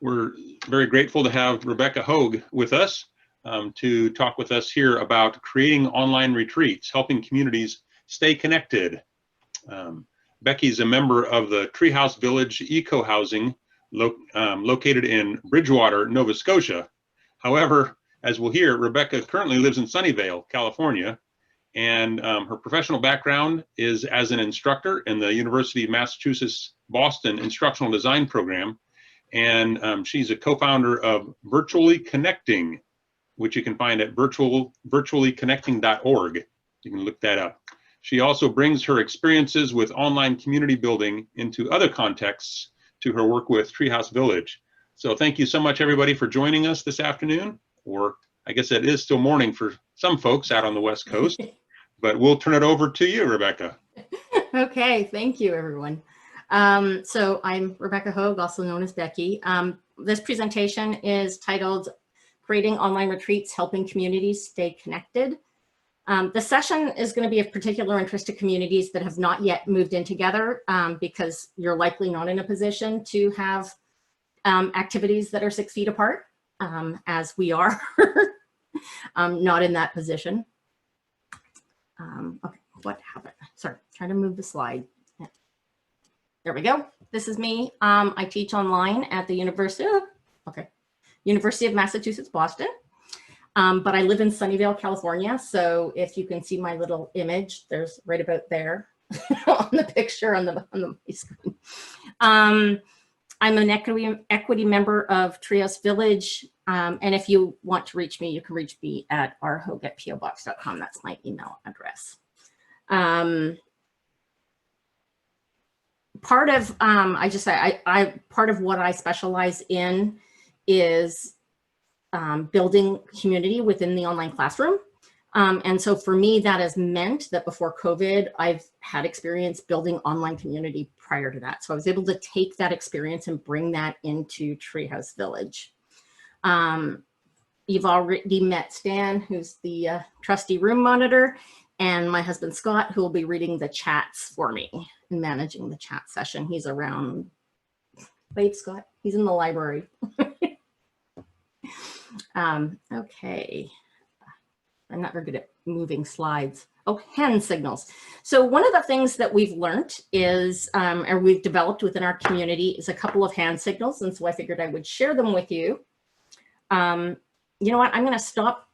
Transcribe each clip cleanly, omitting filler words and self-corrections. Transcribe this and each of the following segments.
We're very grateful to have Rebecca Hogue with us to talk with us here about creating online retreats, helping communities stay connected. Becky's a member of the Treehouse Village Eco-Housing located in Bridgewater, Nova Scotia. However, as we'll hear, Rebecca currently lives in Sunnyvale, California, and her professional background is as an instructor in the University of Massachusetts Boston Instructional Design Program, and she's a co-founder of Virtually Connecting, which you can find at virtuallyconnecting.org. You can look that up. She also brings her experiences with online community building into other contexts to her work with Treehouse Village. So thank you so much, everybody, for joining us this afternoon, or I guess it is still morning for some folks out on the West Coast, but we'll turn it over to you, Rebecca. Okay, thank you, everyone. So I'm Rebecca Hogue, also known as Becky. This presentation is titled Creating Online Retreats, Helping Communities Stay Connected. The session is going to be of particular interest to communities that have not yet moved in together because you're likely not in a position to have activities that are 6 feet apart, as we are not in that position. Okay, what happened? Sorry, trying to move the slide. There we go. This is me. I teach online at the University of Massachusetts, Boston. But I live in Sunnyvale, California. So if you can see my little image, there's right about there on the picture on the screen. I'm an equity member of Treehouse Village. And if you want to reach me, you can reach me at rhogue@pobox.com. That's my email address. Part of part of what I specialize in is building community within the online classroom. And so for me, that has meant that before COVID, I've had experience building online community prior to that. So I was able to take that experience and bring that into Treehouse Village. You've already met Stan, who's the trusty room monitor, and my husband, Scott, who will be reading the chats for me and managing the chat session. He's around, wait, Scott, he's in the library. Okay, I'm not very good at moving slides. Oh, hand signals. So one of the things that we've learned is, or we've developed within our community is a couple of hand signals. And so I figured I would share them with you. You know what, I'm going to stop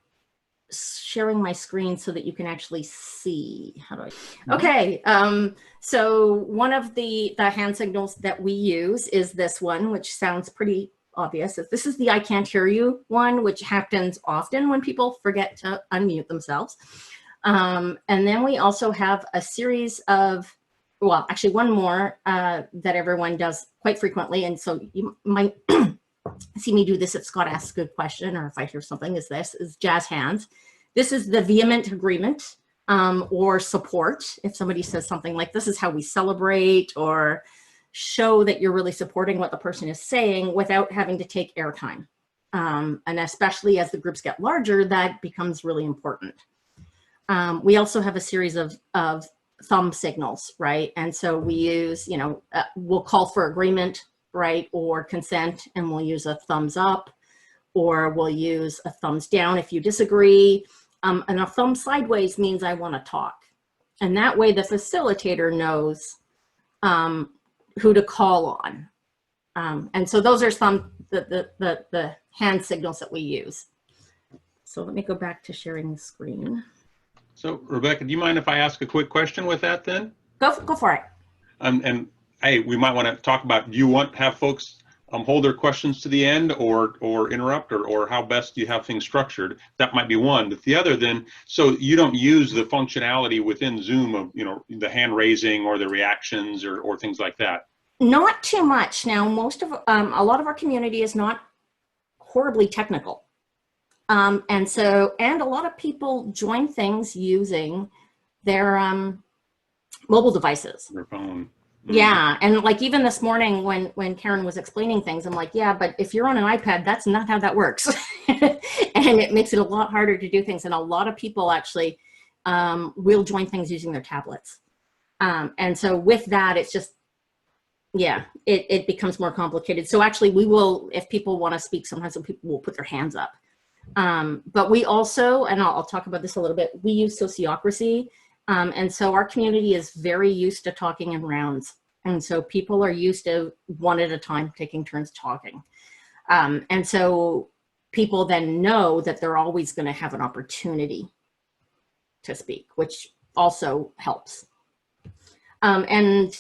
sharing my screen so that you can actually see. How do I? Okay, so one of the hand signals that we use is this one, which sounds pretty obvious. This is the I can't hear you one, which happens often when people forget to unmute themselves. And then we also have a series of, well, actually one more that everyone does quite frequently. And so you might see me do this if Scott asks a good question or if I hear something, is jazz hands. This is the vehement agreement or support. If somebody says something like, this is how we celebrate, or show that you're really supporting what the person is saying without having to take airtime. And especially as the groups get larger, that becomes really important. We also have a series of thumb signals, right? And so we use, we'll call for agreement, right? Or consent, and we'll use a thumbs up, or we'll use a thumbs down if you disagree. And a thumb sideways means I want to talk. And that way the facilitator knows who to call on. And so those are some the hand signals that we use. So let me go back to sharing the screen. So Rebecca, do you mind if I ask a quick question with that then? Go for it. And hey, we might want to talk about, do you want to have folks hold their questions to the end or interrupt, or how best do you have things structured? That might be one. But the other then, so you don't use the functionality within Zoom of, the hand raising or the reactions or things like that? Not too much. Now, a lot of our community is not horribly technical. And a lot of people join things using their mobile devices. Their phone. Yeah, and like even this morning when Karen was explaining things, I'm like, yeah, but if you're on an iPad, that's not how that works. And it makes it a lot harder to do things. And a lot of people actually will join things using their tablets. And so with that, it's just, Yeah, it becomes more complicated. So actually we will, if people want to speak, sometimes some people will put their hands up. But we also, and I'll talk about this a little bit, we use sociocracy. And so our community is very used to talking in rounds. And so people are used to one at a time taking turns talking. And so people then know that they're always going to have an opportunity to speak, which also helps. And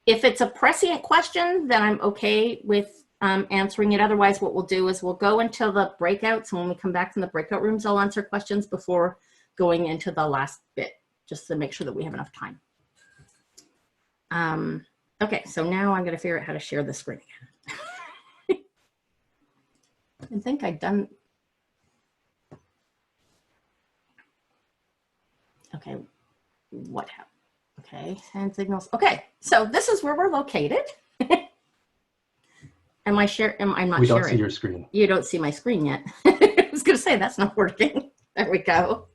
if it's a prescient question, then I'm okay with answering it. Otherwise, what we'll do is we'll go into the breakouts. And when we come back from the breakout rooms, I'll answer questions before going into the last bit, just to make sure that we have enough time. Okay, so now I'm going to figure out how to share the screen again. I think I've done. Okay, what happened? Okay, hand signals. Okay, so this is where we're located. Am I sharing? I'm not sharing. We don't see your screen. You don't see my screen yet. I was going to say that's not working. There we go.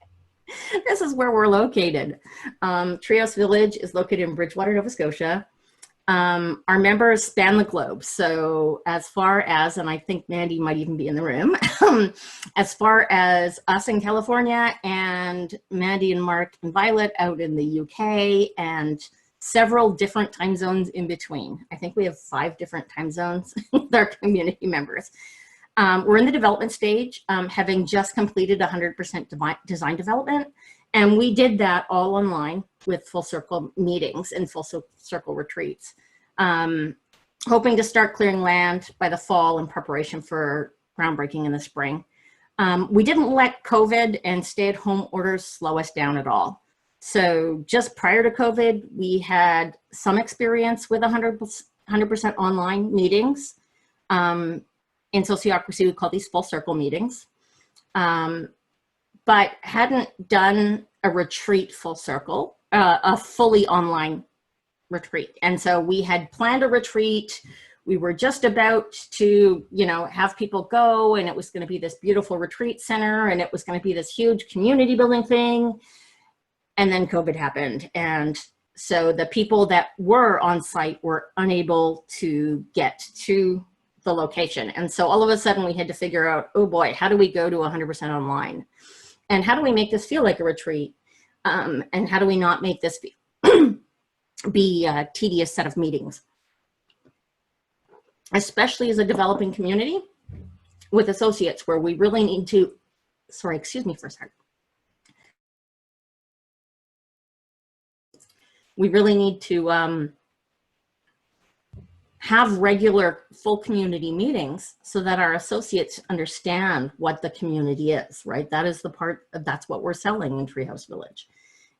This is where we're located. Treehouse Village is located in Bridgewater, Nova Scotia. Our members span the globe. So as far as, and I think Mandy might even be in the room, as far as us in California and Mandy and Mark and Violet out in the UK and several different time zones in between. I think we have 5 different time zones with our community members. We're in the development stage, having just completed 100% design development. And we did that all online with full circle meetings and full circle retreats. Hoping to start clearing land by the fall in preparation for groundbreaking in the spring. We didn't let COVID and stay-at-home orders slow us down at all. So just prior to COVID, we had some experience with 100% online meetings. In sociocracy, we call these full circle meetings. But hadn't done a retreat full circle, a fully online retreat. And so we had planned a retreat. We were just about to, you know, have people go, and it was going to be this beautiful retreat center, and it was going to be this huge community building thing. And then COVID happened. And so the people that were on site were unable to get to the location. And so all of a sudden we had to figure out, oh boy, how do we go to 100% online? And how do we make this feel like a retreat? And how do we not make this be a tedious set of meetings? Especially as a developing community with associates, where we really need to, sorry, excuse me for a second. We really need to have regular full community meetings so that our associates understand what the community is, right? That is the part, that's what we're selling in Treehouse Village,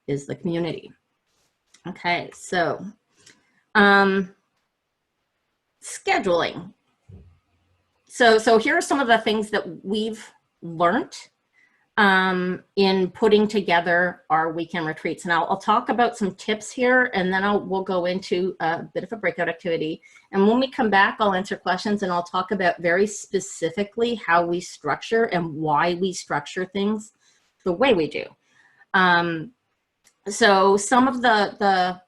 is the community. Okay, so scheduling. So here are some of the things that we've learned in putting together our weekend retreats. And I'll talk about some tips here, and then we'll go into a bit of a breakout activity. And when we come back, I'll answer questions, and I'll talk about very specifically how we structure and why we structure things the way we do. So some of the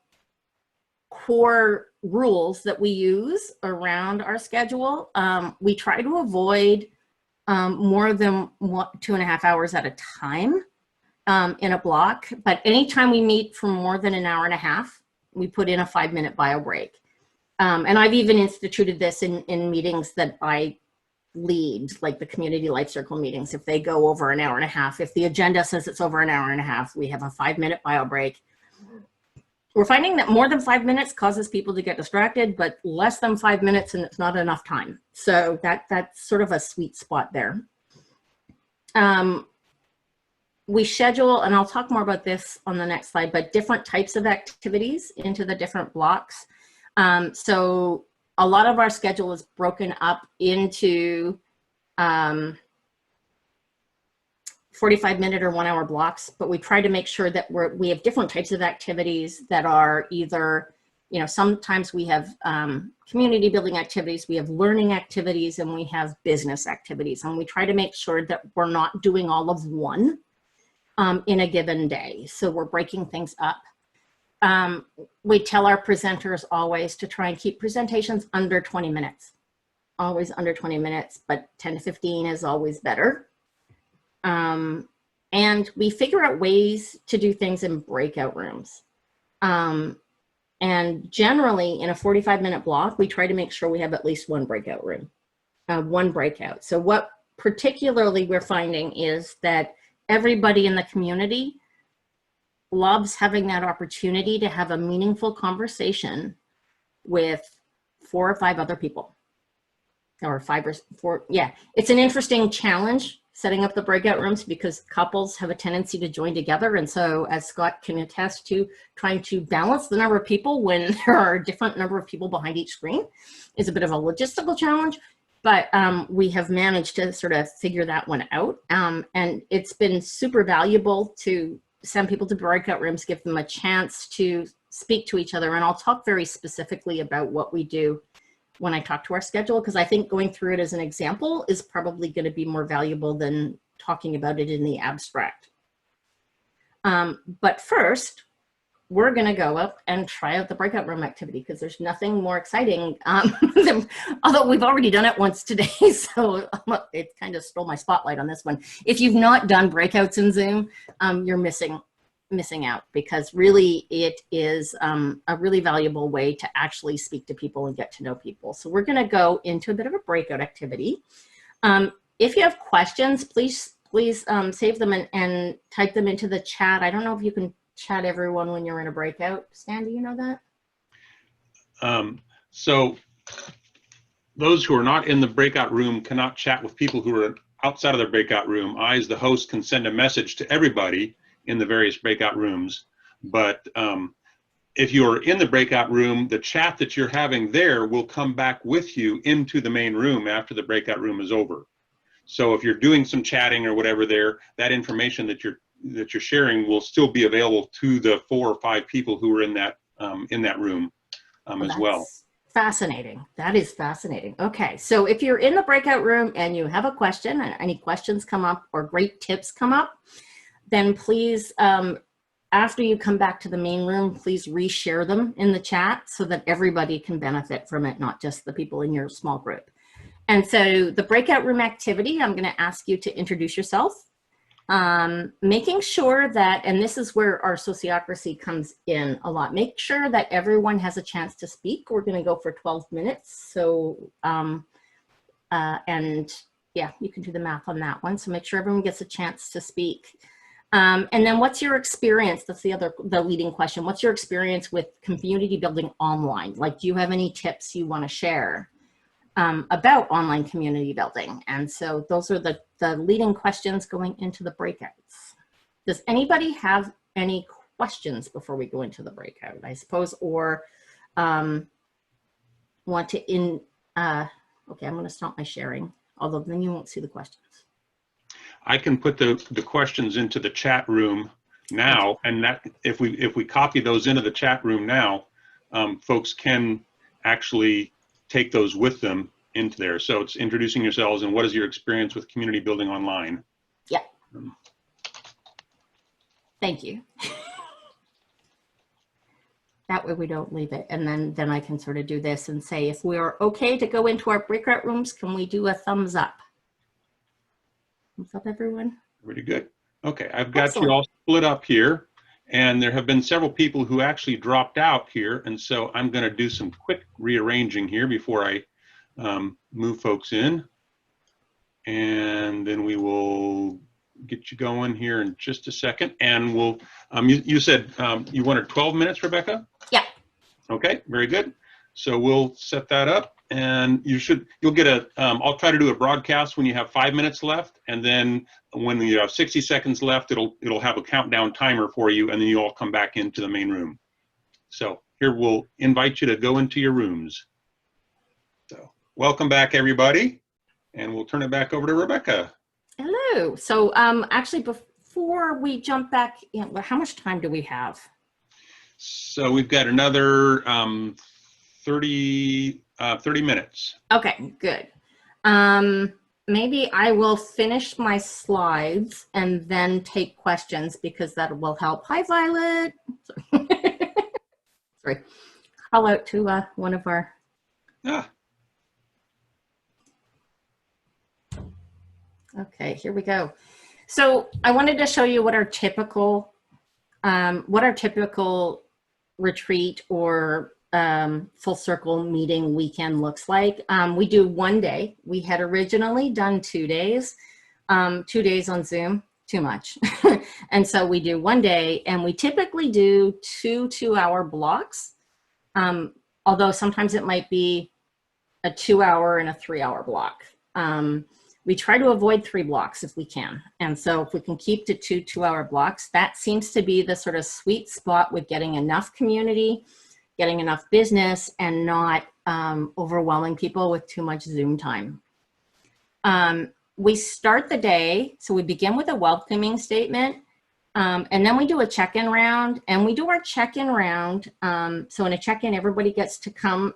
core rules that we use around our schedule, we try to avoid more than 2.5 hours at a time in a block. But anytime we meet for more than an hour and a half, we put in a 5-minute bio break. And I've even instituted this in meetings that I lead, like the community life circle meetings. If they go over an hour and a half, if the agenda says it's over an hour and a half, we have a 5-minute bio break. We're finding that more than 5 minutes causes people to get distracted, but less than 5 minutes and it's not enough time. So that's sort of a sweet spot there. We schedule, and I'll talk more about this on the next slide, but different types of activities into the different blocks. So a lot of our schedule is broken up into 45-minute or 1-hour blocks, but we try to make sure that we have different types of activities that are either, you know, sometimes we have community building activities, we have learning activities, and we have business activities. And we try to make sure that we're not doing all of one in a given day. So we're breaking things up. we tell our presenters always to try and keep presentations under 20 minutes. Always under 20 minutes, but 10 to 15 is always better. And we figure out ways to do things in breakout rooms. And generally in a 45-minute block, we try to make sure we have at least one breakout room, one breakout. So what particularly we're finding is that everybody in the community loves having that opportunity to have a meaningful conversation with 4 or 5 other people, or 5 or 4. Yeah, it's an interesting challenge setting up the breakout rooms because couples have a tendency to join together. And so, as Scott can attest to, trying to balance the number of people when there are a different number of people behind each screen is a bit of a logistical challenge. But we have managed to sort of figure that one out. And it's been super valuable to send people to breakout rooms, give them a chance to speak to each other. And I'll talk very specifically about what we do when I talk to our schedule, because I think going through it as an example is probably going to be more valuable than talking about it in the abstract. But first, we're going to go up and try out the breakout room activity because there's nothing more exciting than, although we've already done it once today, so it kind of stole my spotlight on this one. If you've not done breakouts in Zoom, you're missing out, because really it is a really valuable way to actually speak to people and get to know people. So we're going to go into a bit of a breakout activity. If you have questions, please save them and type them into the chat. I don't know if you can chat everyone when you're in a breakout. Stan, do you know that? So those who are not in the breakout room cannot chat with people who are outside of the breakout room. I, as the host, can send a message to everybody in the various breakout rooms. But if you're in the breakout room, the chat that you're having there will come back with you into the main room after the breakout room is over. So if you're doing some chatting or whatever there, that information that you're sharing will still be available to the 4 or 5 people who are in that room as well. Fascinating. That is fascinating. Okay, so if you're in the breakout room and you have a question, and any questions come up or great tips come up, then please, after you come back to the main room, please reshare them in the chat so that everybody can benefit from it, not just the people in your small group. And so the breakout room activity, I'm going to ask you to introduce yourself. Making sure that, and this is where our sociocracy comes in a lot, make sure that everyone has a chance to speak. We're going to go for 12 minutes. So, and yeah, you can do the math on that one. So make sure everyone gets a chance to speak. And then what's your experience? That's the leading question. What's your experience with community building online? Like, do you have any tips you want to share about online community building? And so those are the leading questions going into the breakouts. Does anybody have any questions before we go into the breakout, I suppose, or want to okay, I'm going to stop my sharing, although then you won't see the questions. I can put the questions into the chat room now, and that if we copy those into the chat room now, folks can actually take those with them into there. So it's introducing yourselves and what is your experience with community building online. Yeah. Thank you. That way we don't leave it. And then I can sort of do this and say, if we're okay to go into our breakout rooms, can we do a thumbs up? Thumbs up, everyone. Pretty good. Okay, I've got Excellent. you all split up here, and there have been several people who actually dropped out here, and so I'm going to do some quick rearranging here before I move folks in, and then we will get you going here in just a second. And we'll you said you wanted 12 minutes, Rebecca? Yeah. Okay, very good. So we'll set that up, and you'll get a I'll try to do a broadcast when you have 5 minutes left, and then when you have 60 seconds left, it'll have a countdown timer for you, and then you all come back into the main room. So here we'll invite you to go into your rooms. So welcome back, everybody, and we'll turn it back over to Rebecca. Hello. So actually, before we jump back in, how much time do we have? So we've got another 30 minutes. Okay, good. Maybe I will finish my slides and then take questions because that will help. Hi, Violet. sorry, call out to one of our. Ah, Okay, here we go. So I wanted to show you what our typical retreat or full circle meeting weekend looks like. We do one day. We had originally done 2 days. 2 days on Zoom, too much. And so we do one day, and we typically do 2 2-hour blocks. Although sometimes it might be a 2-hour and a 3-hour block. We try to avoid 3 blocks if we can. And so if we can keep to 2 2-hour blocks, that seems to be the sort of sweet spot with getting enough community, getting enough business, and not overwhelming people with too much Zoom time. We start the day, so we begin with a welcoming statement, and then we do a check-in round, and we do our check-in round. So in a check-in, everybody gets to come,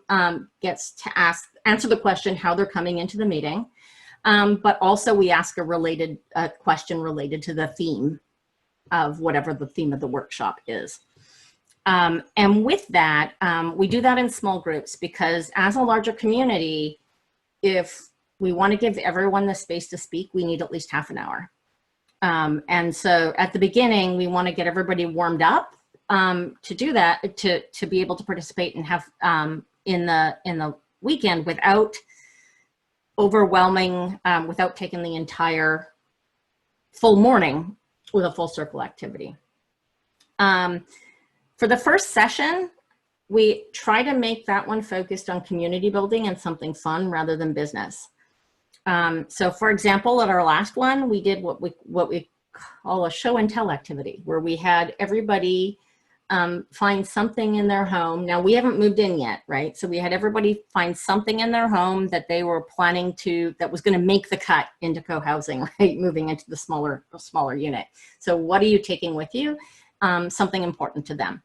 gets to answer the question how they're coming into the meeting. But also we ask a question related to the theme of whatever the theme of the workshop is. And with that, we do that in small groups, because as a larger community, if we want to give everyone the space to speak, we need at least half an hour. And so at the beginning, we want to get everybody warmed up to do that, to be able to participate and have in the weekend without overwhelming, without taking the entire full morning with a full circle activity. For the first session, we try to make that one focused on community building and something fun rather than business. So for example, at our last one, we did what we call a show and tell activity, where we had everybody find something in their home. Now we haven't moved in yet, right? So we had everybody find something in their home that they were planning that was going to make the cut into co-housing, right? Moving into the smaller unit. So what are you taking with you? Something important to them.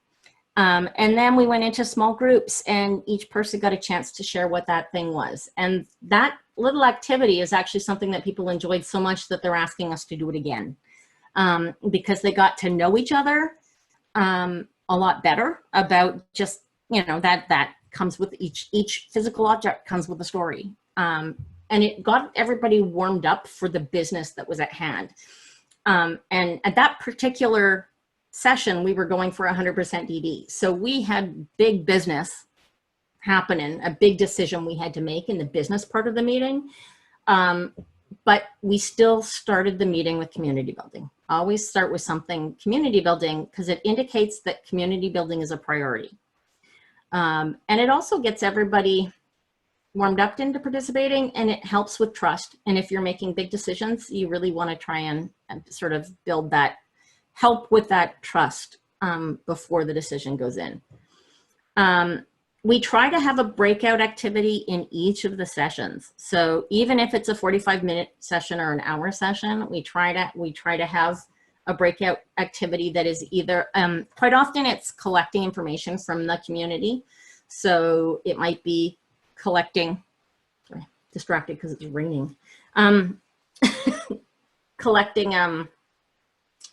And then we went into small groups, and each person got a chance to share what that thing was. And that little activity is actually something that people enjoyed so much that they're asking us to do it again, because they got to know each other a lot better about just, that comes with each physical object comes with a story. And it got everybody warmed up for the business that was at hand. And at that particular session, we were going for 100% DD. So we had big business happening, a big decision we had to make in the business part of the meeting. But we still started the meeting with community building. Always start with something community building, because it indicates that community building is a priority. And it also gets everybody warmed up into participating, and it helps with trust. And if you're making big decisions, you really want to try and sort of build that, help with that trust before the decision goes in. We try to have a breakout activity in each of the sessions. So even if it's a 45-minute session or an hour session, we try to have a breakout activity that is either, quite often it's collecting information from the community. So it might be collecting, sorry, distracted because it's raining, collecting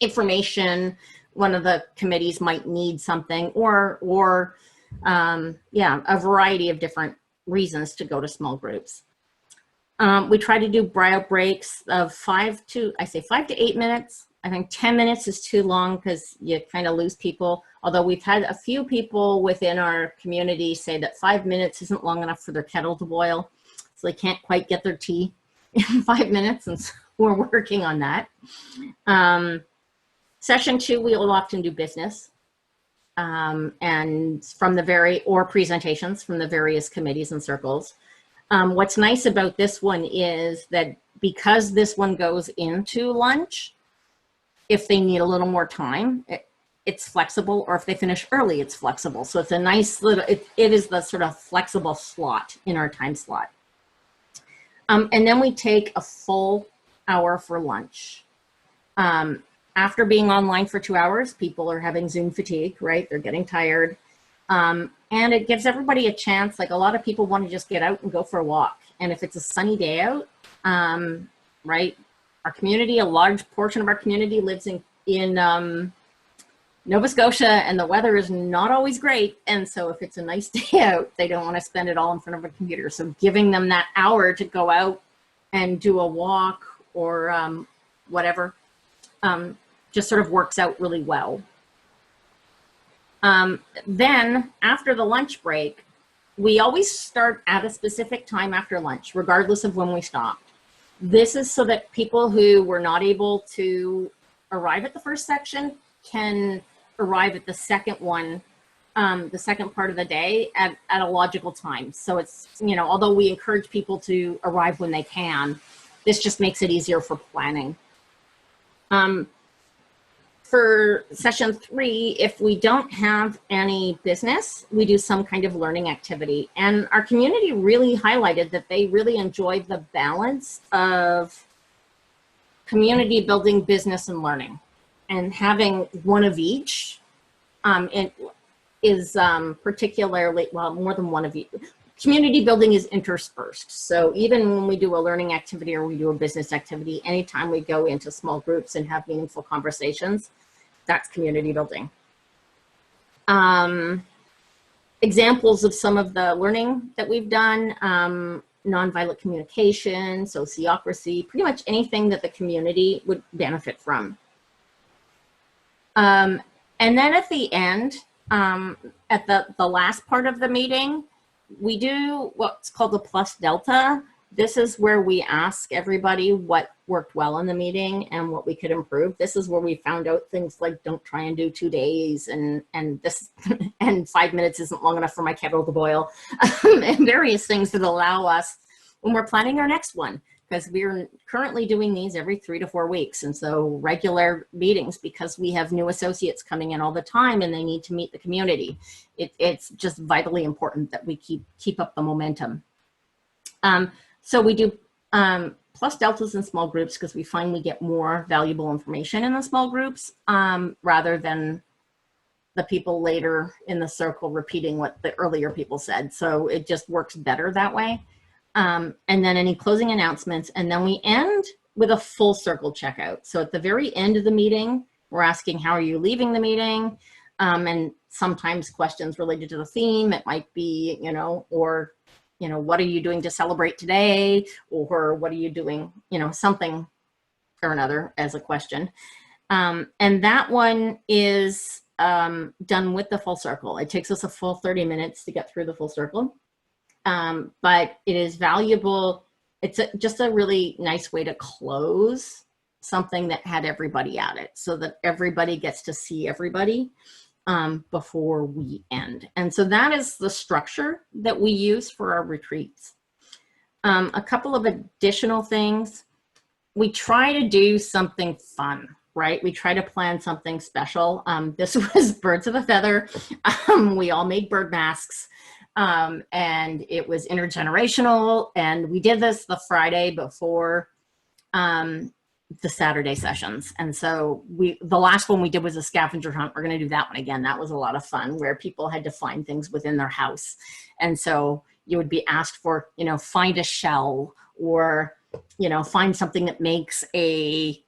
information. One of the committees might need something, or a variety of different reasons to go to small groups. We try to do breakout breaks of 5 to 8 minutes. I think 10 minutes is too long because you kind of lose people. Although we've had a few people within our community say that 5 minutes isn't long enough for their kettle to boil. So they can't quite get their tea in 5 minutes. And so we're working on that. Session 2, we will often do business. And or presentations from the various committees and circles. What's nice about this one is that because this one goes into lunch, if they need a little more time, it's flexible, or if they finish early, it's flexible. So it's a nice little, it is the sort of flexible slot in our time slot. And then we take a full hour for lunch. After being online for 2 hours, people are having Zoom fatigue, right? They're getting tired. And it gives everybody a chance. Like, a lot of people want to just get out and go for a walk. And if it's a sunny day out, right? Our community, a large portion of our community lives in Nova Scotia and the weather is not always great. And so if it's a nice day out, they don't want to spend it all in front of a computer. So giving them that hour to go out and do a walk or whatever just sort of works out really well. Then after the lunch break, we always start at a specific time after lunch, regardless of when we stopped. This is so that people who were not able to arrive at the first section can arrive at the second one, the second part of the day at a logical time. So it's, you know, although we encourage people to arrive when they can, this just makes it easier for planning. For session 3, if we don't have any business, we do some kind of learning activity. And our community really highlighted that they really enjoyed the balance of community building, business, and learning. And having one of each it is particularly, well, more than one of each. Community building is interspersed. So even when we do a learning activity or we do a business activity, anytime we go into small groups and have meaningful conversations, that's community building. Examples of some of the learning that we've done, nonviolent communication, sociocracy, pretty much anything that the community would benefit from. And then at the end, at the last part of the meeting, we do what's called the plus delta. This is where we ask everybody what worked well in the meeting and what we could improve. This is where we found out things like don't try and do 2 days and this and 5 minutes isn't long enough for my kettle to boil and various things that allow us when we're planning our next one, because we're currently doing these every 3 to 4 weeks. And so regular meetings, because we have new associates coming in all the time and they need to meet the community. It's just vitally important that we keep up the momentum. So we do plus deltas in small groups because we find we get more valuable information in the small groups rather than the people later in the circle repeating what the earlier people said. So it just works better that way. And then any closing announcements, and then we end with a full circle checkout. So at the very end of the meeting, we're asking, how are you leaving the meeting? And sometimes questions related to the theme. It might be, you know, or, you know, what are you doing to celebrate today? Or what are you doing, you know, something or another as a question. And that one is done with the full circle. It takes us a full 30 minutes to get through the full circle. But it is valuable. It's just a really nice way to close something that had everybody at it so that everybody gets to see everybody before we end. And so that is the structure that we use for our retreats. A couple of additional things. We try to do something fun, right? We try to plan something special. This was birds of a feather. We all made bird masks. And it was intergenerational, and we did this the Friday before the Saturday sessions. And so the last one we did was a scavenger hunt. We're going to do that one again. That was a lot of fun, where people had to find things within their house. And so you would be asked for, you know, find a shell, or, you know, find something that makes a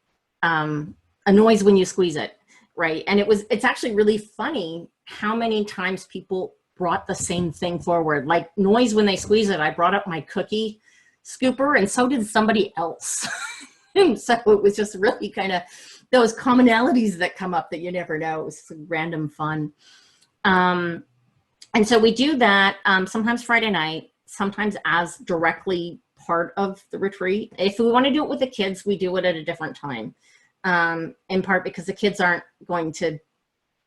noise when you squeeze it, right? And it's actually really funny how many times people brought the same thing forward. Like noise when they squeeze it, I brought up my cookie scooper, and so did somebody else. And so it was just really kind of those commonalities that come up that you never know. It was random fun. And so we do that sometimes Friday night, sometimes as directly part of the retreat. If we want to do it with the kids, we do it at a different time, in part because the kids aren't going to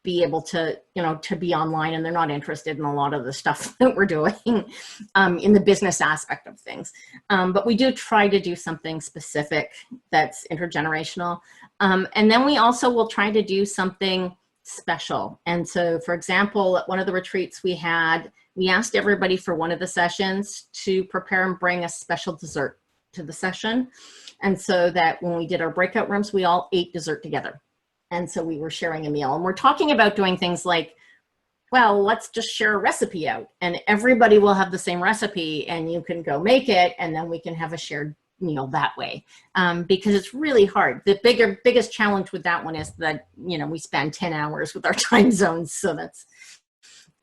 be able to, you know, to be online, and they're not interested in a lot of the stuff that we're doing in the business aspect of things. But we do try to do something specific that's intergenerational. And then we also will try to do something special. And so, for example, at one of the retreats we asked everybody for one of the sessions to prepare and bring a special dessert to the session. And so that when we did our breakout rooms, we all ate dessert together. And so we were sharing a meal, and we're talking about doing things like, well, let's just share a recipe out, and everybody will have the same recipe, and you can go make it, and then we can have a shared that way, because it's really hard. The biggest challenge with that one is that, we spend 10 hours with our time zones. So that's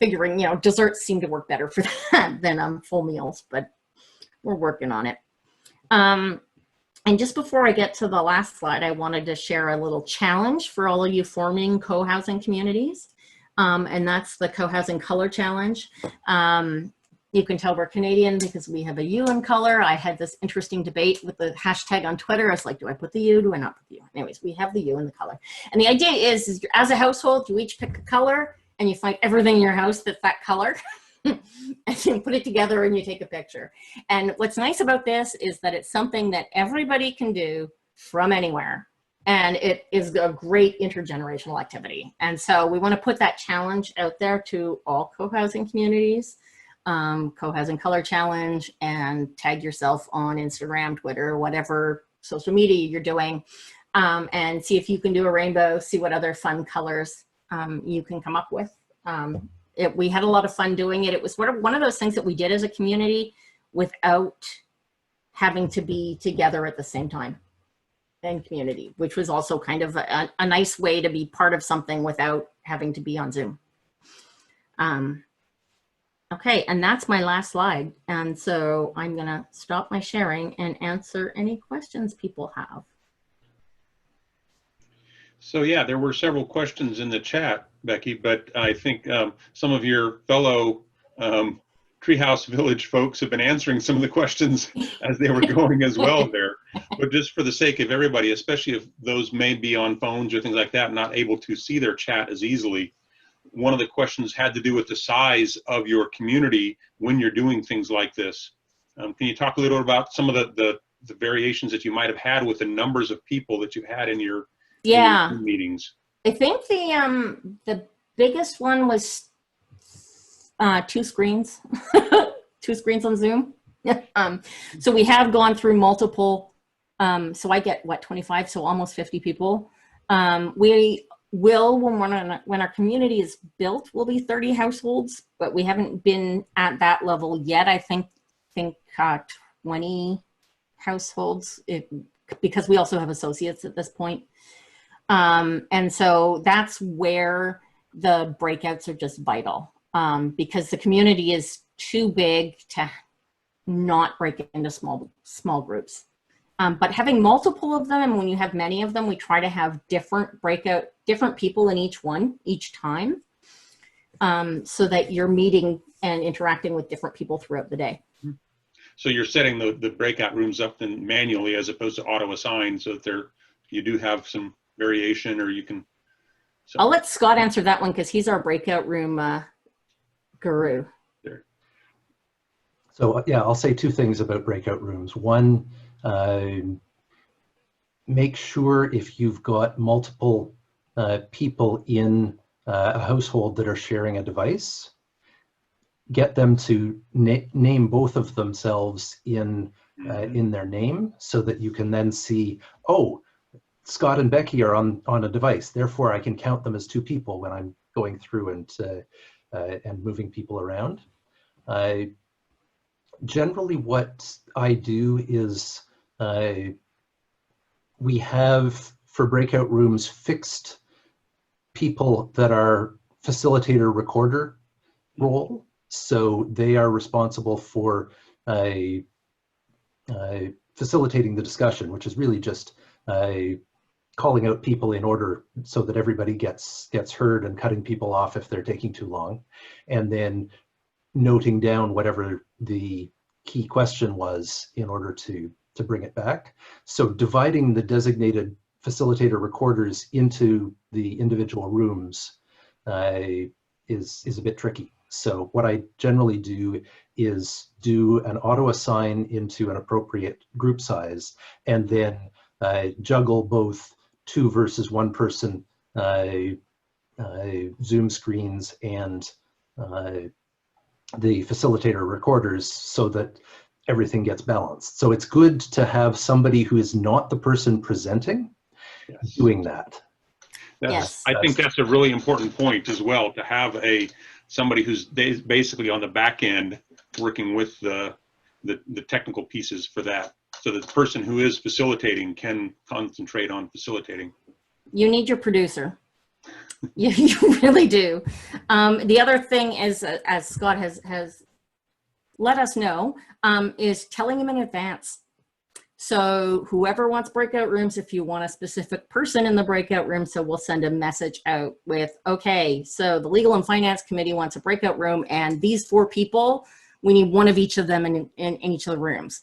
figuring, desserts seem to work better for that than full meals, but we're working on it. And just before I get to the last slide, I wanted to share a little challenge for all of you forming co-housing communities. And that's the Co-Housing Color Challenge. You can tell we're Canadian because we have a U in color. I had this interesting debate with the hashtag on Twitter. I was like, do I put the U? Do I not put the U? Anyways, we have the U in the color. And the idea is as a household, you each pick a color and you find everything in your house that's that color. And you put it together and you take a picture. And what's nice about this is that it's something that everybody can do from anywhere. And it is a great intergenerational activity. And so we want to put that challenge out there to all co-housing communities, Co-Housing Color Challenge, and tag yourself on Instagram, Twitter, whatever social media you're doing, and see if you can do a rainbow, see what other fun colors you can come up with. We had a lot of fun doing it. It was one of those things that we did as a community without having to be together at the same time in community, which was also kind of a nice way to be part of something without having to be on Zoom. Okay, and that's my last slide. And so I'm gonna stop my sharing and answer any questions people have. So yeah, there were several questions in the chat, Becky, but I think some of your fellow Treehouse Village folks have been answering some of the questions as they were going as well there. But just for the sake of everybody, especially if those may be on phones or things like that, not able to see their chat as easily, one of the questions had to do with the size of your community when you're doing things like this. Can you talk a little about some of the variations that you might have had with the numbers of people that you had in your meetings? I think the biggest one was 2 screens, 2 screens on Zoom. So we have gone through multiple. So I get 25, so almost 50 people. We will, when our community is built, will be 30 households, but we haven't been at that level yet. I think 20 households, because we also have associates at this point. And so that's where the breakouts are just vital, because the community is too big to not break into small groups. But having multiple of them, and when you have many of them, we try to have different people in each time, so that you're meeting and interacting with different people throughout the day. So you're setting the breakout rooms up then manually as opposed to auto assign, so that you do have some variation, or you can. So. I'll let Scott answer that one because he's our breakout room guru. There. So yeah, I'll say 2 things about breakout rooms. One, make sure if you've got multiple people in a household that are sharing a device, get them to name both of themselves in their name, so that you can then see, oh, Scott and Becky are on a device, therefore I can count them as 2 people when I'm going through and moving people around. Generally what I do is we have, for breakout rooms, fixed people that are facilitator recorder role. So they are responsible for facilitating the discussion, which is really just calling out people in order so that everybody gets heard, and cutting people off if they're taking too long, and then noting down whatever the key question was in order to bring it back. So dividing the designated facilitator recorders into the individual rooms is a bit tricky. So what I generally do is do an auto assign into an appropriate group size, and then juggle both 2 versus 1 person Zoom screens and the facilitator recorders, so that everything gets balanced. So it's good to have somebody who is not the person presenting doing that. Yes. I think that's a really important point as well, to have somebody who's basically on the back end working with the technical pieces for that. so that the person who is facilitating can concentrate on facilitating. You need your producer. You really do. The other thing is, as Scott has let us know, is telling him in advance. So whoever wants breakout rooms, if you want a specific person in the breakout room, so we'll send a message out with, okay, so the Legal and Finance Committee wants a breakout room, and these 4 people, we need one of each of them in each of the rooms.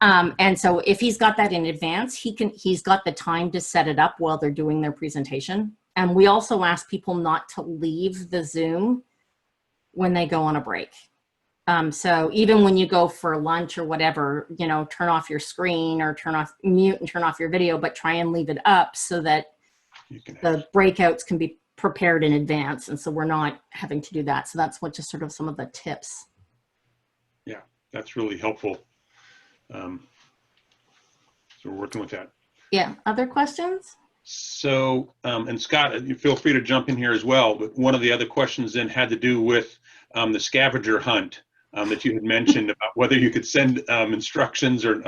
And so if he's got that in advance, he's got the time to set it up while they're doing their presentation. And we also ask people not to leave the Zoom when they go on a break. So even when you go for lunch or whatever, you know, turn off your screen or mute and turn off your video, but try and leave it up so that the breakouts can be prepared in advance. And so we're not having to do that. So that's what just sort of some of the tips. Yeah, that's really helpful. So we're working with that. Yeah. Other questions? So, and Scott, you feel free to jump in here as well. But one of the other questions then had to do with the scavenger hunt that you had mentioned about whether you could send instructions or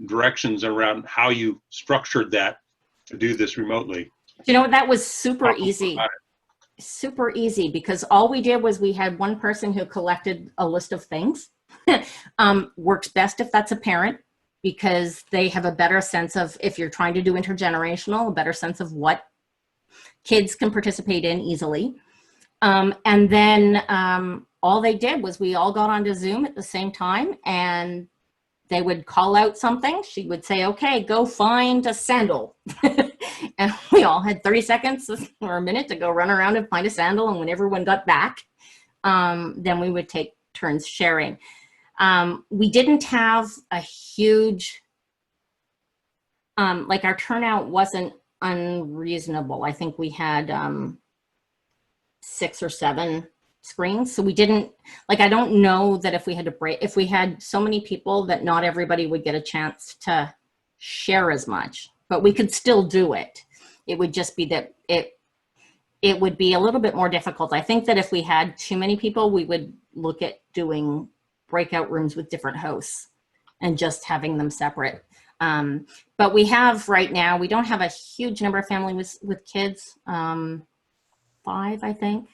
directions around how you structured that to do this remotely. You know, that was super easy. Super easy, because all we did was we had one person who collected a list of things. Works best if that's a parent, because they have a better sense of, if you're trying to do intergenerational, a better sense of what kids can participate in easily. And then all they did was we all got onto Zoom at the same time, and they would call out something. She would say, okay, go find a sandal. And we all had 30 seconds or a minute to go run around and find a sandal. And when everyone got back, then we would take turns sharing. We didn't have a huge, like our turnout wasn't unreasonable. I think we had 6 or 7 screens. So we didn't, like, I don't know that if we had to break, if we had so many people that not everybody would get a chance to share as much, but we could still do it. It would just be that it would be a little bit more difficult. I think that if we had too many people, we would look at doing breakout rooms with different hosts and just having them separate. But we have right now, we don't have a huge number of families with kids, 5, I think.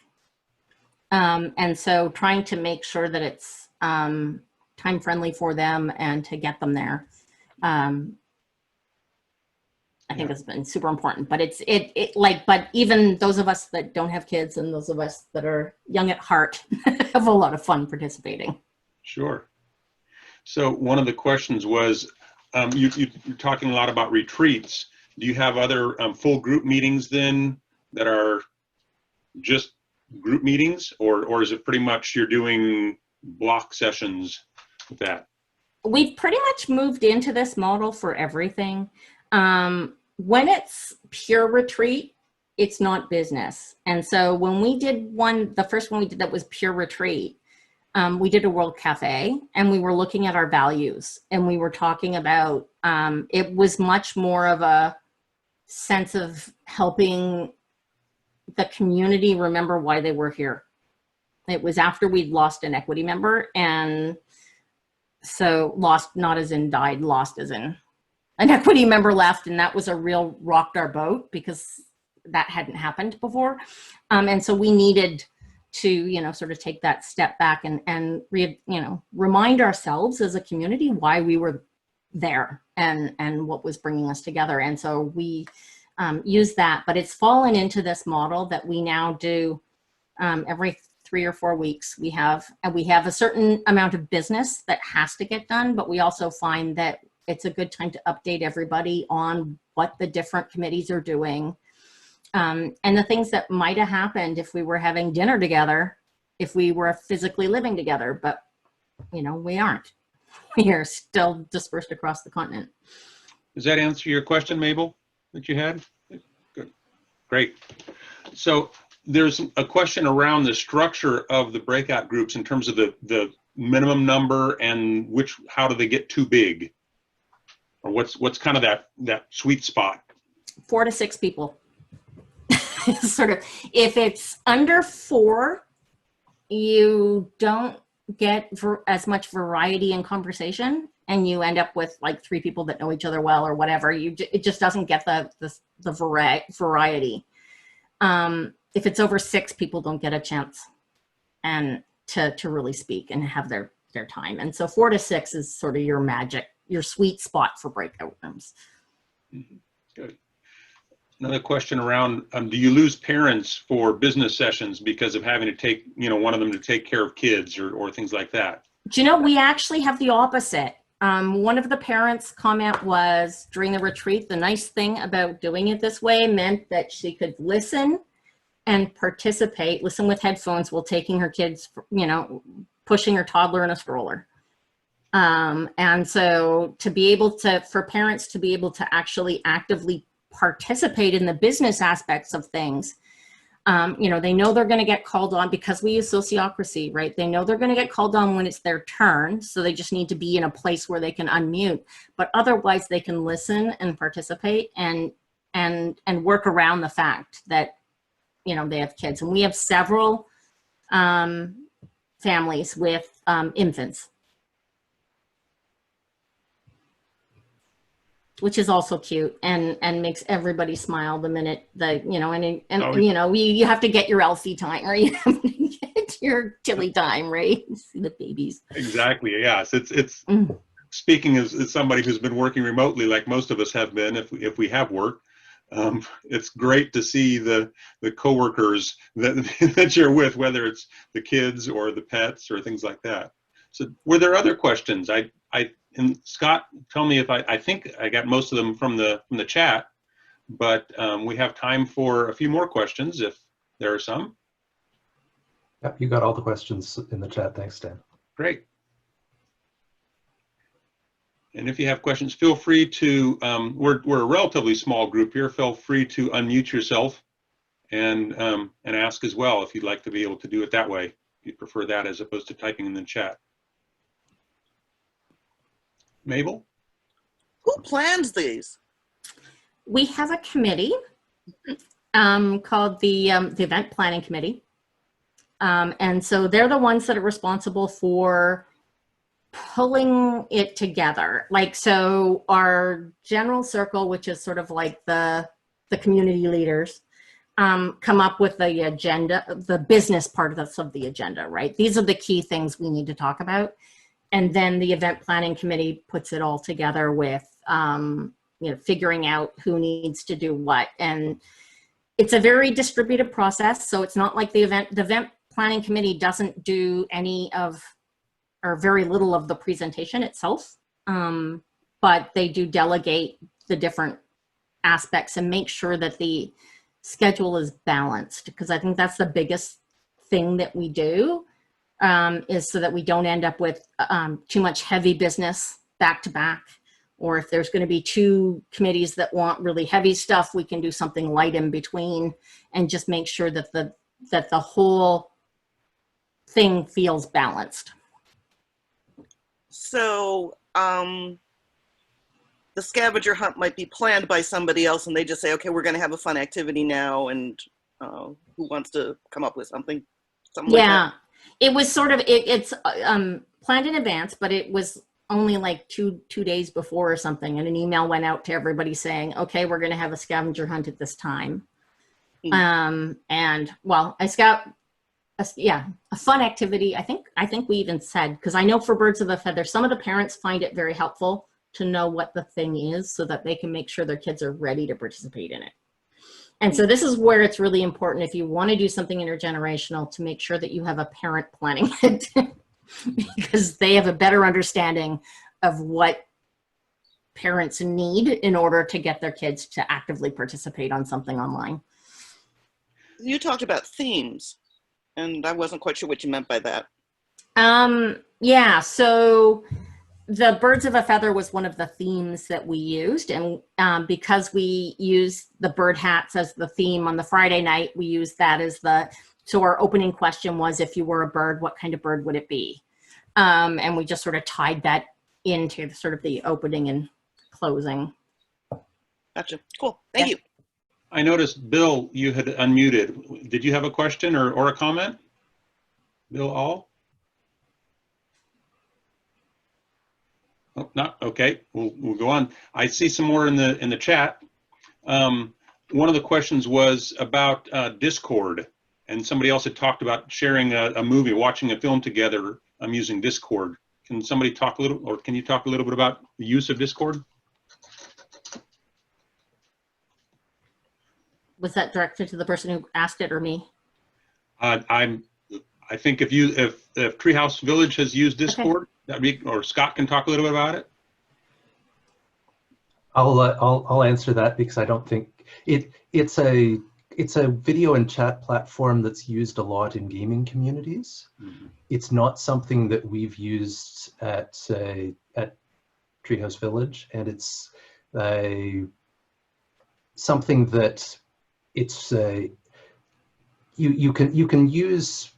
And so trying to make sure that it's time friendly for them and to get them there. I think that's been super important, but but even those of us that don't have kids and those of us that are young at heart have a lot of fun participating. Sure. So one of the questions was, you're talking a lot about retreats. Do you have other full group meetings then that are just group meetings, or is it pretty much you're doing block sessions with that? We've pretty much moved into this model for everything. When it's pure retreat, it's not business. And so when we did the first one we did that was pure retreat, we did a World Cafe, and we were looking at our values, and we were talking about, it was much more of a sense of helping the community remember why they were here. It was after we'd lost an equity member, and so lost not as in died, lost as in an equity member left, and that was a real rocked our boat because that hadn't happened before. And so we needed to, sort of take that step back and remind ourselves as a community why we were there and what was bringing us together. And so we use that, but it's fallen into this model that we now do every 3 or 4 weeks. We have a certain amount of business that has to get done, but we also find that it's a good time to update everybody on what the different committees are doing. And the things that might have happened if we were having dinner together, if we were physically living together, but we aren't. We are still dispersed across the continent. Does that answer your question, Mabel, that you had? Good, great. So there's a question around the structure of the breakout groups in terms of the minimum number and how do they get too big? Or what's kind of that sweet spot? 4 to 6 people. Sort of, if it's under 4, you don't get as much variety in conversation. and you end up with like 3 people that know each other well or whatever. It just doesn't get the variety. If it's over 6, people don't get a chance and to really speak and have their time. And so 4 to 6 is sort of your magic, your sweet spot for breakout rooms. Good. Another question around, do you lose parents for business sessions because of having to take, one of them to take care of kids or things like that? Do you know, we actually have the opposite. One of the parents' comment was during the retreat, the nice thing about doing it this way meant that she could listen and participate, listen with headphones while taking her kids, pushing her toddler in a stroller. And so to be able to, for parents to be able to actually actively participate in the business aspects of things, they know they're going to get called on because we use sociocracy, right? They know they're going to get called on when it's their turn. So they just need to be in a place where they can unmute, but otherwise they can listen and participate and work around the fact that, they have kids. And we have several families with infants, which is also cute and makes everybody smile the minute that, you have to get your Elfie time, or you have to get your Tilly time, right? See the babies. Exactly. Yes. It's speaking as somebody who's been working remotely, like most of us have been, if we have work, it's great to see the coworkers that you're with, whether it's the kids or the pets or things like that. So were there other questions? And Scott, tell me if I think I got most of them from the chat, but we have time for a few more questions if there are some. Yep, you got all the questions in the chat. Thanks, Dan. Great. And if you have questions, feel free to, we're a relatively small group here, feel free to unmute yourself and ask as well if you'd like to be able to do it that way, if you prefer that as opposed to typing in the chat. Mabel? Who plans these? We have a committee called the Event Planning Committee. And so they're the ones that are responsible for pulling it together. Like, so our general circle, which is sort of like the community leaders, come up with the agenda, the business part of the agenda, right? These are the key things we need to talk about. And then the event planning committee puts it all together with, figuring out who needs to do what. And it's a very distributed process. So it's not like the event planning committee doesn't do any of, or very little of the presentation itself. But they do delegate the different aspects and make sure that the schedule is balanced, because I think that's the biggest thing that we do. Is so that we don't end up with too much heavy business back to back, or if there's going to be 2 committees that want really heavy stuff, we can do something light in between and just make sure that the whole thing feels balanced. So the scavenger hunt might be planned by somebody else and they just say, okay, we're going to have a fun activity now, and who wants to come up with something like that? It was sort of, it's planned in advance, but it was only like two days before or something. And an email went out to everybody saying, okay, we're going to have a scavenger hunt at this time. And well, a fun activity. I think we even said, because I know for Birds of a Feather, some of the parents find it very helpful to know what the thing is so that they can make sure their kids are ready to participate in it. And so this is where it's really important, if you want to do something intergenerational, to make sure that you have a parent planning it because they have a better understanding of what parents need in order to get their kids to actively participate on something online. You talked about themes, and I wasn't quite sure what you meant by that. Yeah, so the Birds of a Feather was one of the themes that we used, and because we used the bird hats as the theme on the Friday night, we used that as so our opening question was, if you were a bird, what kind of bird would it be? And we just sort of tied that into sort of the opening and closing. Gotcha. Cool. Thank you. I noticed, Bill, you had unmuted. Did you have a question or a comment? Bill All? Oh, not okay. We'll go on. I see some more in the chat. One of the questions was about Discord, and somebody else had talked about sharing a movie, watching a film together. I'm using Discord. Can somebody talk a little, or can you talk a little bit about the use of Discord? Was that directed to the person who asked it or me? I think if Treehouse Village has used Discord, that'd be, or Scott can talk a little bit about it. I'll answer that because I don't think it's a video and chat platform that's used a lot in gaming communities. Mm-hmm. It's not something that we've used at Treehouse Village, and it's something that it's you can use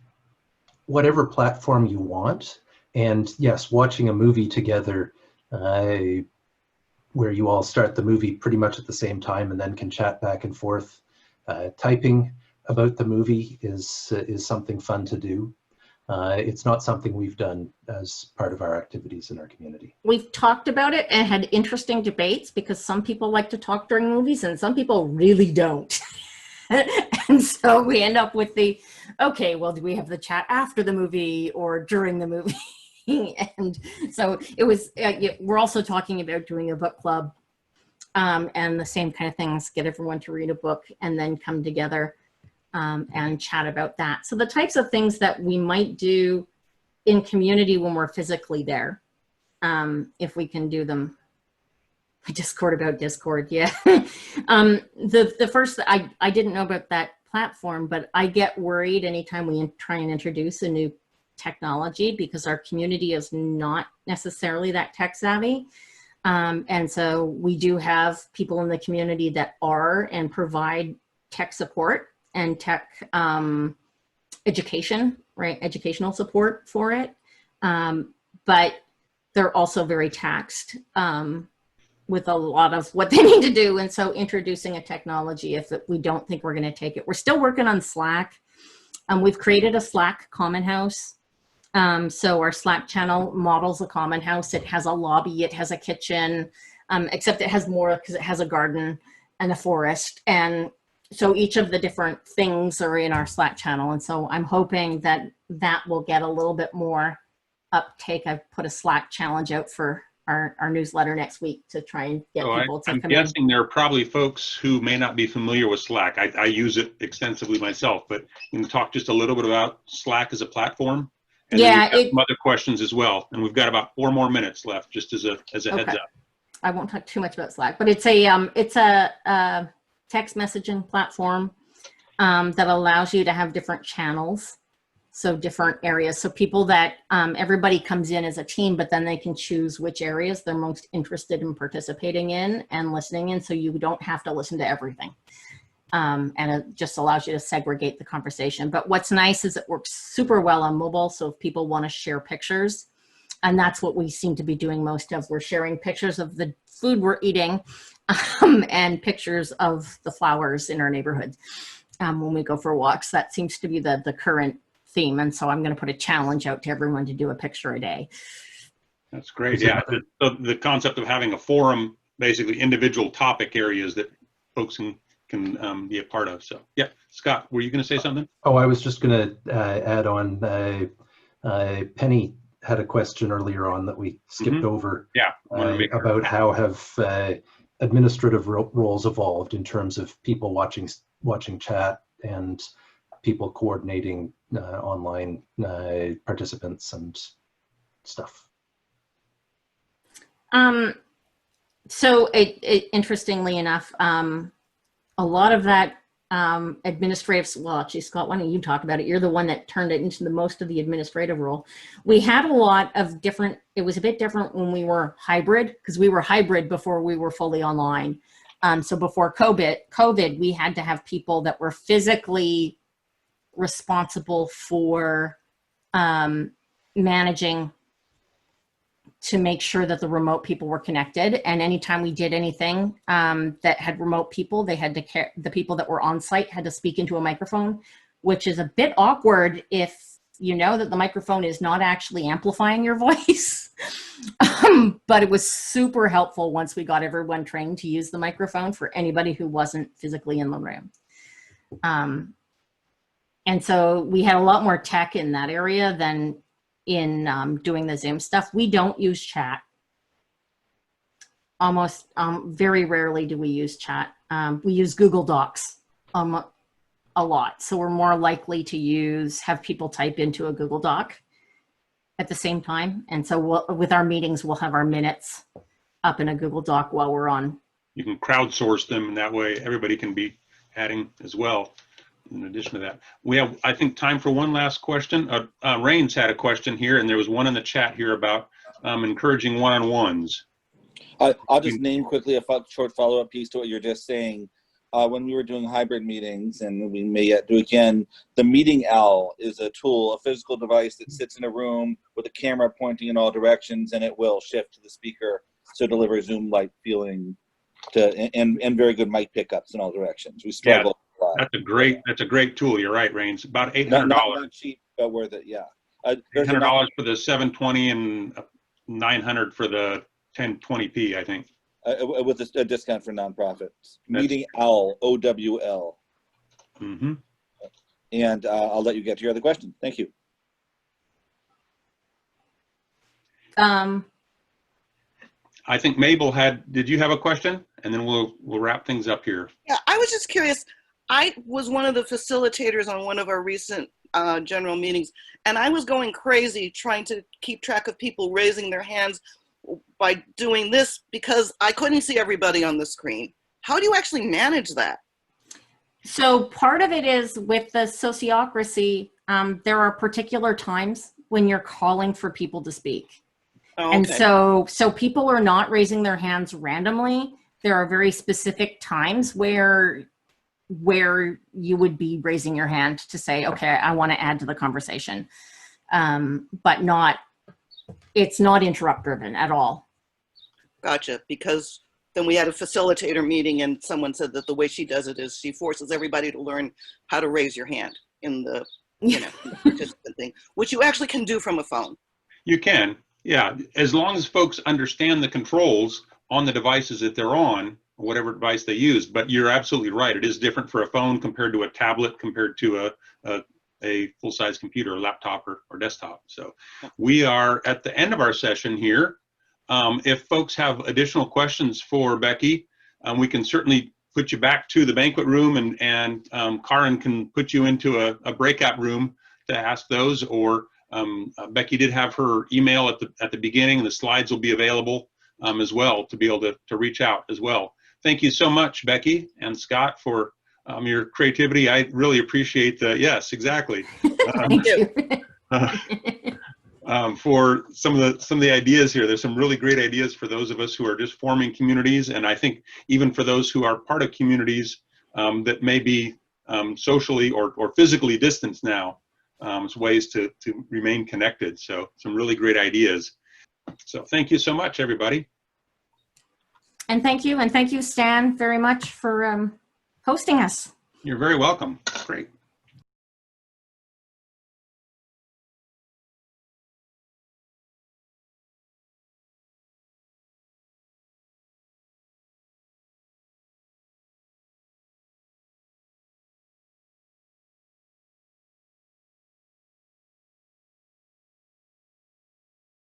whatever platform you want. And yes, watching a movie together where you all start the movie pretty much at the same time and then can chat back and forth. Typing about the movie is something fun to do. It's not something we've done as part of our activities in our community. We've talked about it and had interesting debates because some people like to talk during movies and some people really don't. And so we end up with the, okay, well, do we have the chat after the movie or during the movie? And so it was, we're also talking about doing a book club and the same kind of things, get everyone to read a book and then come together and chat about that. So the types of things that we might do in community when we're physically there, if we can do them. Discord about Discord, yeah. The first, I didn't know about that platform, but I get worried anytime we try and introduce a new technology because our community is not necessarily that tech savvy. And so we do have people in the community that are and provide tech support and tech education, right? Educational support for it. But they're also very taxed with a lot of what they need to do. And so introducing a technology, if we don't think we're gonna take it, we're still working on Slack. We've created a Slack common house. So our Slack channel models a common house. It has a lobby, it has a kitchen, except it has more because it has a garden and a forest. And so each of the different things are in our Slack channel. And so I'm hoping that that will get a little bit more uptake. I've put a Slack challenge out for our newsletter next week to try and get people to come in. I'm guessing there are probably folks who may not be familiar with Slack. I use it extensively myself, but you can talk just a little bit about Slack as a platform. And yeah, some other questions as well. And we've got about 4 more minutes left, just as a heads up. I won't talk too much about Slack, but it's a text messaging platform that allows you to have different channels. So different areas. So people that everybody comes in as a team, but then they can choose which areas they're most interested in participating in and listening in. So you don't have to listen to everything. And it just allows you to segregate the conversation. But what's nice is it works super well on mobile. So if people want to share pictures, and that's what we seem to be doing most of, we're sharing pictures of the food we're eating and pictures of the flowers in our neighborhood when we go for walks. That seems to be the current theme. And so I'm going to put a challenge out to everyone to do a picture a day. That's great. Yeah. The concept of having a forum, basically individual topic areas that folks can be a part of. So yeah, Scott, were you going to say something? Oh, I was just going to add on, Penny had a question earlier on that we skipped over. Yeah. About how have administrative roles evolved in terms of people watching chat and people coordinating online participants and stuff. So interestingly enough, a lot of that administrative, well, actually, Scott, why don't you talk about it? You're the one that turned it into most of the administrative role. We had a lot of different, it was a bit different when we were hybrid, because we were hybrid before we were fully online. So before COVID, we had to have people that were physically responsible for managing to make sure that the remote people were connected. And anytime we did anything that had remote people, they had to the people that were on site had to speak into a microphone, which is a bit awkward if you know that the microphone is not actually amplifying your voice. But it was super helpful once we got everyone trained to use the microphone for anybody who wasn't physically in the room. And so we had a lot more tech in that area than in doing the Zoom stuff. We don't use chat. Almost very rarely do we use chat. We use Google Docs a lot. So we're more likely to have people type into a Google Doc at the same time. And so with our meetings, we'll have our minutes up in a Google Doc while we're on. You can crowdsource them, and that way everybody can be adding as well. In addition to that, we have, I think, time for one last question. Rains had a question here, and there was one in the chat here about encouraging one-on-ones. I'll just name quickly a short follow-up piece to what you're just saying. When we were doing hybrid meetings, and we may yet do again, the Meeting Owl is a tool, a physical device that sits in a room with a camera pointing in all directions, and it will shift to the speaker, so deliver Zoom-like feeling and very good mic pickups in all directions. We struggle. Yeah, that's a great tool. You're right, Rains. About $800. Not cheap, but worth it. Yeah. $800 for the 720 and $900 for the 1020p, I think. With a discount for nonprofits. Meeting Owl, OWL. Mm-hmm. And I'll let you get to your other question. Thank you. I think Mabel did you have a question? And then we'll wrap things up here. Yeah, I was just curious. I was one of the facilitators on one of our recent general meetings, and I was going crazy trying to keep track of people raising their hands by doing this because I couldn't see everybody on the screen. How do you actually manage that? So part of it is with the sociocracy, there are particular times when you're calling for people to speak. Oh, okay. And so people are not raising their hands randomly. There are very specific times where you would be raising your hand to say, okay, I want to add to the conversation, but it's not interrupt driven at all. Gotcha. Because then we had a facilitator meeting and someone said that the way she does it is she forces everybody to learn how to raise your hand in the, participant thing, which you actually can do from a phone. You can, yeah. As long as folks understand the controls on the devices that they're on, whatever device they use. But you're absolutely right. It is different for a phone compared to a tablet, compared to a full-size computer, or laptop, or desktop. So we are at the end of our session here. If folks have additional questions for Becky, we can certainly put you back to the banquet room, and Karin can put you into a breakout room to ask those, or Becky did have her email at the beginning, and the slides will be available as well to be able to reach out as well. Thank you so much, Becky and Scott, for your creativity. I really appreciate the, yes, exactly. Thank you. For some of the ideas here. There's some really great ideas for those of us who are just forming communities, and I think even for those who are part of communities that may be socially or physically distanced now, ways to remain connected. So some really great ideas. So thank you so much, everybody. And thank you, Stan, very much for hosting us. You're very welcome. Great.